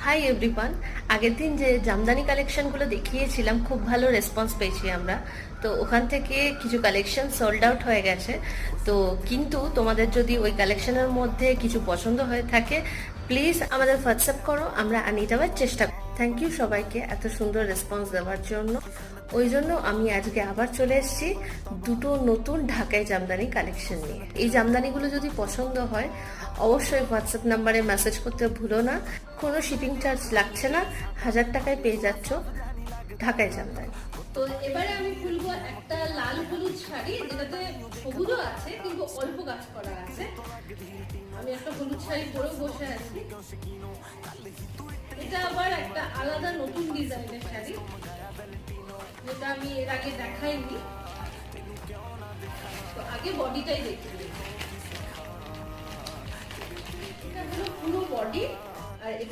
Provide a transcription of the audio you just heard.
Hi everyone. আগের দিন যে জামদানি কালেকশনগুলো দেখিয়েছিলাম, খুব ভালো রেসপন্স পেয়েছি আমরা। তো ওখান থেকে কিছু কালেকশন সোল্ড আউট হয়ে গেছে। তো কিন্তু তোমাদের যদি ওই কালেকশনের মধ্যে কিছু পছন্দ হয়ে থাকে, প্লিজ আমাদের হোয়াটসঅ্যাপ করো, আমরা আনিয়ে দেওয়ার চেষ্টা করি। থ্যাংক ইউ সবাইকে এত সুন্দর রেসপন্স দেওয়ার জন্য। ওই জন্য আমি আজকে আবার চলে এসেছি দুটো নতুন ঢাকাই জামদানি কালেকশন নিয়ে। এই জামদানিগুলো যদি পছন্দ হয়, অবশ্যই হোয়াটসঅ্যাপ নাম্বারে মেসেজ করতে ভুলো না। কোনো শিপিং চার্জ লাগছে না, 1000 টাকায় পেয়ে যাচ্ছ ঢাকাই জামদানি। তো এবারে আমি খুলবো একটা লাল হলুদ শাড়ি, যেটাতে সবুজও আছে কিন্তু অল্প কাজ করা আছে। আমি একটা হলুদ শাড়ি পরে বসে আছি। এটা আবার একটা আলাদা নতুন ডিজাইনের শাড়ি, যেটা আমি এর আগে দেখাইনি। তো আগে বডিটাই দেখি। এটা হলো পুরো বডি, আর